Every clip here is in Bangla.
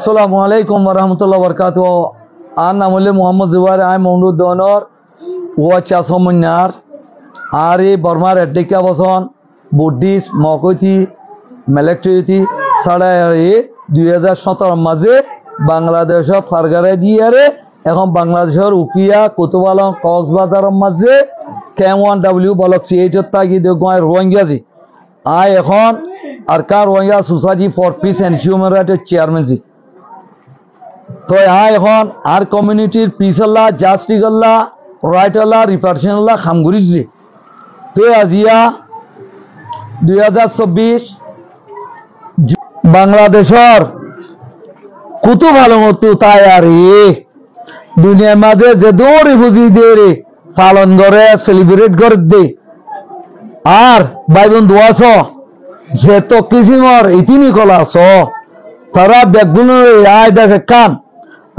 আসসালামু আলাইকুম ওরহমতুল্লাহ বরকাতুহ। আর নাম হলে মোহাম্মদ জুবাইর। আই মৌলুদ দনর ও চাষমন্যার আর এই বর্মার এডিকা বসন বুদ্ধিস্ট মকতি মেলেক্ট্রিটি ছাড়া এই 2017 মাঝে বাংলাদেশত ফারগারে দিয়ে এখন বাংলাদেশের উকিয়া কুতুবালং কক্সবাজারের মাঝে KM1W বলক C8 তাগি দেখুন রোহিঙ্গাজি আই এখন আর কার Rohingya society for peace and human রাইটের চেয়ারম্যানজি। তো এখন আর কমিউনিটির পিসল্লা জাস্টিগল্লা রাইটল্লা রিপার্সনল্লা খামগুরিছে। তো আজিয়া 2024 বাংলাদেশের কত ভালো মতো তাই আর দুনিয়ার মাঝে যে দৌড় রিফিউজি দিয়ে পালন করে সেলিব্রেট করে দে আর ভাই বন্ধু আছো যে তো কিসিমর ইতিনি কলা আছো তারা ব্যাগগুলোর আয় দেখে কান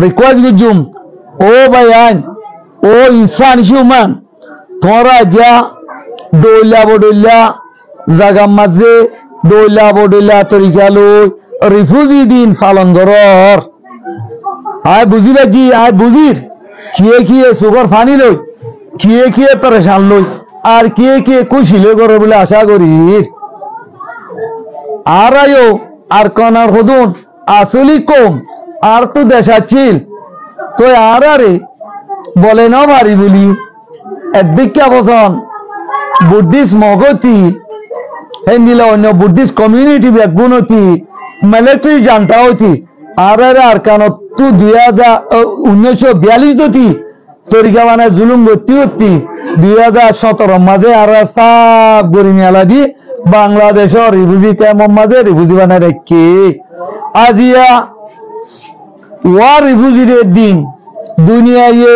রিকোয়েস্ট গুজুম ও ভাই আইন ও ইনসান হিউম্যান তোমরা যা দৌলা বডইলা জাগা মাঝে দৌলা বডইলা তরিকা লই রিফিউজি দিন পালন করর আয় বুঝিবে জি আয় বুঝির কিয়ে কিয়ে সুগর ফানি লই কিয়ে কিয়ে পরেশান লই আর কিয়ে কিয়ে খুশিলে করে বলে আশা করি আর আয়ো আর কনার হদুন আসলি কম আর তো দেশাচ্ছিল তো আর আরে বলে না ভারি বলি একদিকে বসন বুদ্ধিস্ট মগতি হেন্দিলা অন্য বুদ্ধিস্ট কমিউনিটি ব্যাগুনতি মিলিটারি জানতা হতি আর আর কান তু 1942 দতি তরিকা মানে জুলুম গতি হতি 2017 মাঝে আর সাব গরি মেলা দি বাংলাদেশের রিফিউজি ক্যাম্প মাঝে রিফিউজি বানায় রেখে আজিয়া ওয়ার রিফিউজি দিন দুনিয়ায়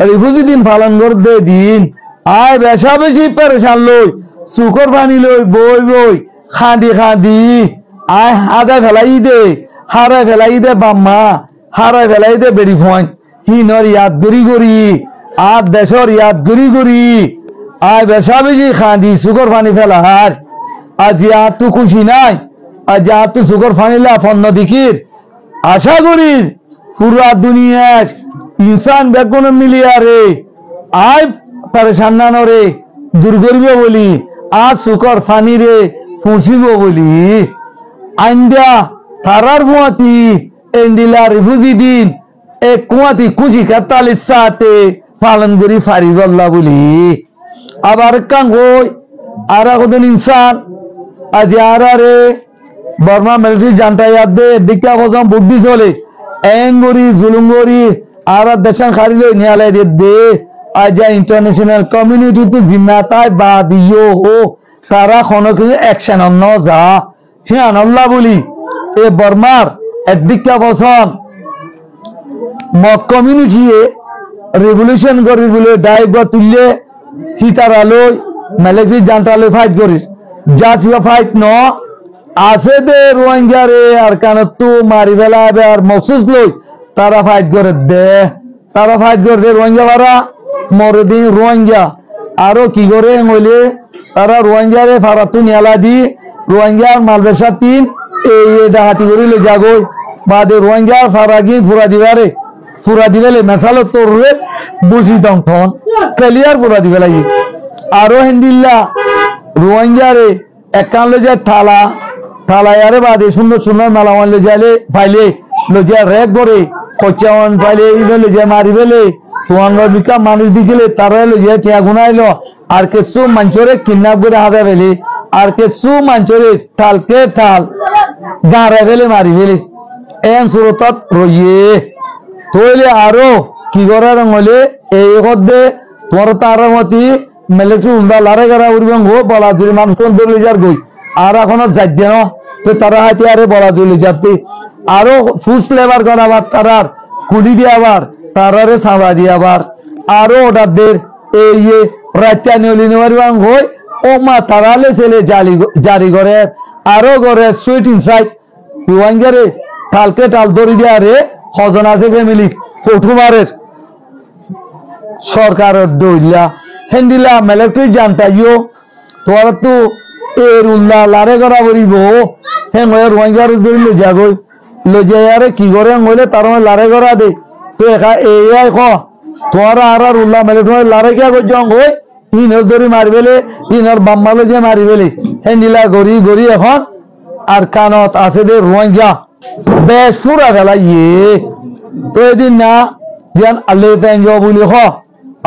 রিফিউজি দিন পালন করতে দিন আয় বেশা বেশি পরেশান লই সুকর পানি লই বই বই খাঁদি খাঁদি আয় হাদা ফেলাই দে হারাই ফেলাই দে বাম্মা হারাই ফেলাই দে বেড়ি ফোন হিনর ইয়াদ গরি গরি আর দেশর ইয়াদ গরি গরি আয় বেশা বেশি খাঁদি সুকর পানি ফেলা হার আজি আর তু খুশি নাই আজ আর তু সুকর ফানিলা ফন্ন দিকির আশা করি পুরা দুনিয়ার ইনসান বেগুন মিলিয়া রে আয় পরেশান না রে দূর করিব বলি আর সুকর ফানি রে পৌঁছিব বলি আইন্দিয়া তারার বুয়াতি এন্ডিলা রিফিউজি দিন এক কুয়াতি খুশি 41 সাথে পালন করি ফারিবল্লা বলি আবার কাঙ্গই আর কদিন ইনসান আজ আর রে বর্মা মিলিটারি জানতা ইয়াদ দে দিকা বসম বুদ্ধি চলে এঙ্গরি জুলুঙ্গরি আর দেশান খারি লই নিয়ালে দে আজ ইন্টারন্যাশনাল কমিউনিটি তো জিম্মাতায় বা দিও ও সারা খনকে অ্যাকশন অন্য যা সে আনল্লা বলি এ বর্মার একদিকা বসন মক কমিউনিটি রেভলিউশন করি বলে দায়িত্ব তুললে হিতারা লই মিলিটারি জানতা লই ফাইট করিস যা সিবা ফাইট ন আছে দে রোহিঙ্গা রে আর কান তু মারি ফেলা আর মকসুস লই তারা ফাইট করে দে রোহিঙ্গা বারা মরে দিন রোহিঙ্গা আরো কি করে হইলে তারা রোহিঙ্গা রে ফারাতু নিয়ালা দি রোহিঙ্গার মালবেশা তিন এই ডাহাতি করে লে যাগো বাদে রোহিঙ্গার ফারাগি ফুরা দিবেলে মেসালো তোর রে বুঝি দম থন ক্লিয়ার ফুরা দিবেলাই আরো হিন্দিল্লা রোহিঙ্গা রে একান লে যায় থালা আরে বাদে সুন্দর সুন্দর মালাওয়ান লে যাইলে ফাইলে লে যায় রেক করে খচাওয়ান ফাইলে ইলে লে যায় মারি বেলে তোয়াঙ্গা বিকা মানুষ দিলে তারা লে যায় টিয়া গুনাইলো আর কিছু মাঞ্চরে কিডন্যাপ করে হাতে ফেলে আর কিছু মাঞ্চরে ঠালকে ঠাল গাঁড়ে ফেলে মারি ফেলে এন সুরতত রইয়ে তৈলে আরো কি করার হলে এই হদ্দে তোর তার মতি মিলিটারি উল্টা লারে গারা উড়বেন গো বলা জুড়ি মানুষ কোন দৌড়ে যার গই আর এখনো যাই দেন তো তারা হাতে আরে বলা জুড়ে যাতে আরো ফুস লেবার করাবার তারার কুলি দিয়ে আবার তারারে সাঁড়া দিয়ে আবার আরো ওটাদের এই রাত্যা নিয়লি নেওয়ার গই ও মা তারালে ছেলে জারি করে আরো করে সুইট ইনসাইড রোহিঙ্গারে কালকে টাল দড়ি দিয়ে আরে হজন আছে ফ্যামিলি কঠুমারের সরকারের দইলা হেন্দিলা মিলিটারি জানতাইও তোর তো এর উল্লা লারে করা বলিব হ্যাঁ রোহিঙ্গার দৌড়লে যাগই লজারে কি করে হইলে তার লারে করা দে তো একা এই খ তোরা আর উল্লাহ মেলে তোমার লারে কে জং হই ইনর ধরে মারিবেলে ইনর বাম্মালো যে মারিবেলে হেন্ডিলা গড়ি গড়ি এখন আর কানত আছে দে রোহিঙ্গা বেশ পুরা ফেলা ইয়ে তো এদিন না যেন আল্লে তেঞ্জ বলি হ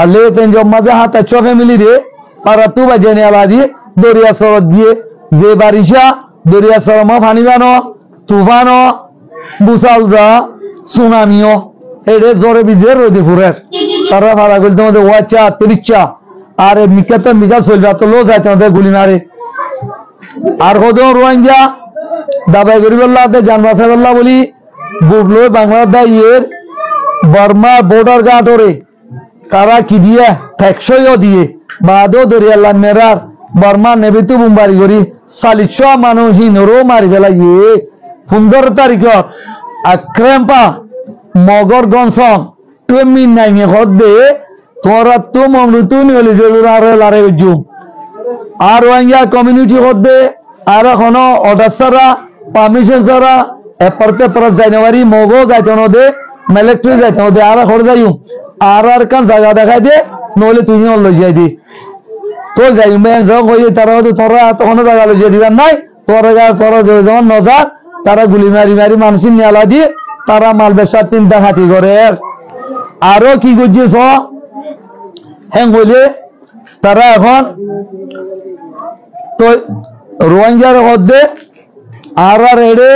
আল্লে তেঞ্জ মাঝে হাতে চোখে মিলি রে পারা তু বাজে নিয়ে আলাদি দরিয়া সরদ দিয়ে যে বারিশা দরিয়া সরমা ফানি বানো তুফানো বুসালদা সুনামিও এড়ে জোরে বিজে রোদি ফুরের তারা ভাড়া করতে আমাদের ওয়াচা তিরিচ্ছা আর মিকাতে মিকা চলবে তো লো যাইতে আমাদের গুলি মারে আর কত রোহিঙ্গা দাবাই গরিবল্লাহতে জান বাসাইল্লাহ বলি বুবলো বাংলাদেশ ইয়ের বর্মা বর্ডার গাঁটরে তারা কি দিয়ে টেকসইও দিয়ে বাদও দরিয়াল্লাহ মেরার বর্মা নেবিতু বুম্বারি করি 40 মানুষ হিনরও মারি ফেলা ইয়ে 15 তারিখত আক্রেম্পা মগর গনসন তুমি নাইনে হদ দে তোরা তো মমলুতু নিলি জরুরারে লারে জুম আর রোহিঙ্গা কমিউনিটি হদ দে আর এখনো অর্ডার ছাড়া পারমিশন ছাড়া এপারতে পর জানুয়ারি মগো যাইতে নদে মিলিটারি যাইতে নদে আর হর যাইম আর কান জায়গা দেখাই দে নইলে তুমি লই যাই দি তো যাই মেন যখন কই তারা তো তোরা তখন জায়গা লই যাই দিবেন নাই তোরা যখন নজর তারা গুলি মারি মারি মানুষ নিয়ালা দিয়ে তারা মাল ব্যবসা 3টা হাতি করে আরো কি করছিস হ্যাঁ বলে তারা এখন তো রোহিঙ্গার মধ্যে আর এড়ে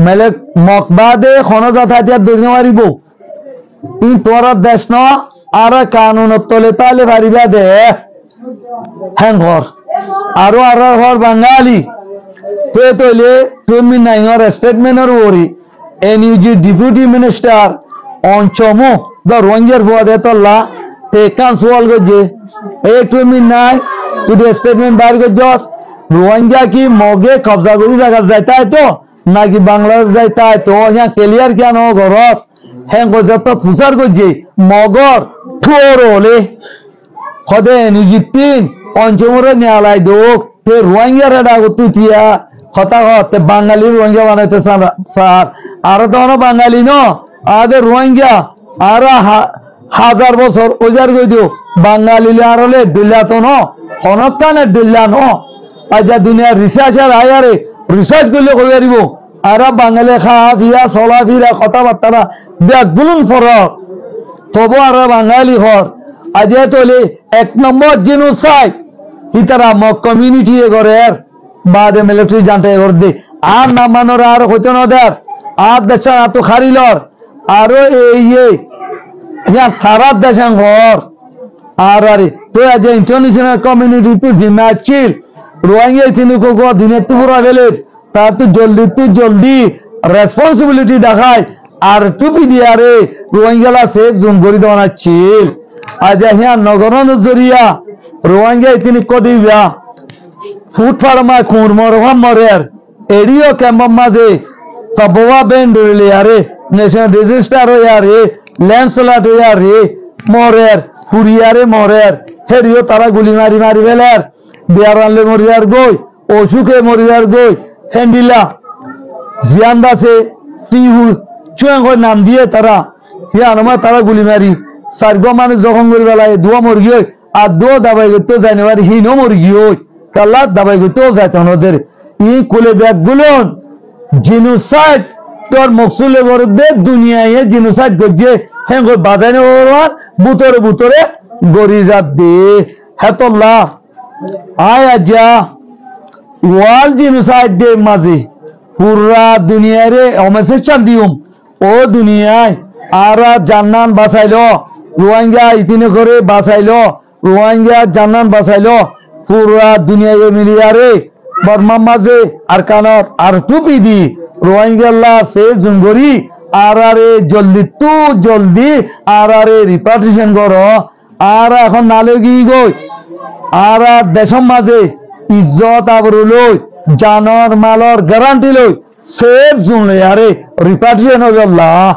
মেলে মকবাদে খনজাত হাতিয়ার দৌড়ে মারিব তোরা দেশ ন আর কানুন তলে তালে পারিবা দে হ্যাঁ ঘর আরো আর ঘর বাঙালি তো তৈলে তুমি নাই স্টেটমেন্টের ওরি এনইউজি ডেপুটি মিনিস্টার অঞ্চমো দা রোহিঙ্গার পদে তল্লা তে কাউন্সিল গজে এই তুমি নাই তুই স্টেটমেন্ট বার গজস রোহিঙ্গা কি মগে কবজা করি জায়গা যাইতা তো নাকি বাংলাদেশ যাইতা তো হ্যাঁ ক্লিয়ার কেন গরস হ্যাঁ গজত ফুসার গজে মগর ঠোর হলে খদে এনইউজি 3 অঞ্চমরে নিয়ালাই দোক তে রোহিঙ্গার এটা তুতিয়া কথা হতে বাঙালি রোহিঙ্গা বানাইতে স্যার আর তো বাঙালি ন আদের রোহিঙ্গা আর 1000 বছর ওজার গই দিও বাঙালি আর হলে দিল্লা তো ন অনকানে দিল্লা ন আজ দুনিয়ার রিসার্চার আয়ারে রিসার্চ করলে কই পারিব আর বাঙালি খাওয়া ফিয়া চলা ফিরা কথাবার্তা ব্যাগুলুন ফরক তবু আর বাঙালি ঘর আজ তোলে 1 নম্বর জেনোসাইড ইতারা মক কমিউনিটি করে বাদে মিলিটারি জানতে করে দে আর না মানোর আর হইতো না দের আর দেশা তো খারিলর আরো এই সারা দেশাং ঘর আর আরে তো আজ ইন্টারন্যাশনাল কমিউনিটি তো জিম্মা ছিল রোহিঙ্গা তিনি কোকো দিনের তো পুরো গেলের তার তো জলদি রেসপন্সিবিলিটি দেখায় আর টুপি দিয়া রে রোহিঙ্গালা সেফ জোন করে দেওয়া ছিল আজ হ্যাঁ নগরন জরিয়া রোহিঙ্গা তিনি কদিবা ফুট ফার্মা খুঁড় মরের এডিও ক্যাম্পের মাঝে তবুয়া বেন ধরলে আরে ন্যাশনাল রেজিস্টার হইয়া রে ল্যান্ডস্লাইড হইয়া রে মরের ফুরিয়ারে মরের হেরিও তারা গুলি মারি মারি ফেলার বিয়ার আনলে মরিয়ার গই অসুখে মরিয়ার গই হ্যান্ডিলা জিয়ান দাসে সিহু চুয়াং নাম দিয়ে তারা তারা গুলি মারি 4 মানুষ জখম করে বেলায় 2 মরগি আর 2 দাবাই করতে জানুয়ারি হিনো মরগি হই কাল্লা দাবাই করতেও যাইতে ওদের ই কুলে ব্যাগ গুলন জিনোসাইড তোর মকসুলে বরদে দুনিয়ায় জিনোসাইড গজে হ্যাঁ বাজানে ওর বুতরে গরি যাত দে হেতল্লা আয় আজা ওয়াল জিনোসাইড দে মাঝে পুরা দুনিয়ারে অমেসের চান্দিউম ও দুনিয়ায় আর জান্নান বাঁচাইলো রোহিঙ্গা ইতিনে করে বাঁচাইলো রোহিঙ্গা জান্নান বাঁচাইলো পুরা দুনিয়ায় মিলিয়ারে বর্মা মাঝে আর কানত আর টুপি দি রোহিঙ্গা সে জুঙ্গরি আর জলদি আর রিপার্টিশন করো আর এখন নালে গিয়ে গই আর দেশের মাঝে ইজ্জত আবরু লই জানর মালর গ্যারান্টি লই সেফ জোন লই আরে রিপার্টিশন হবে আল্লাহ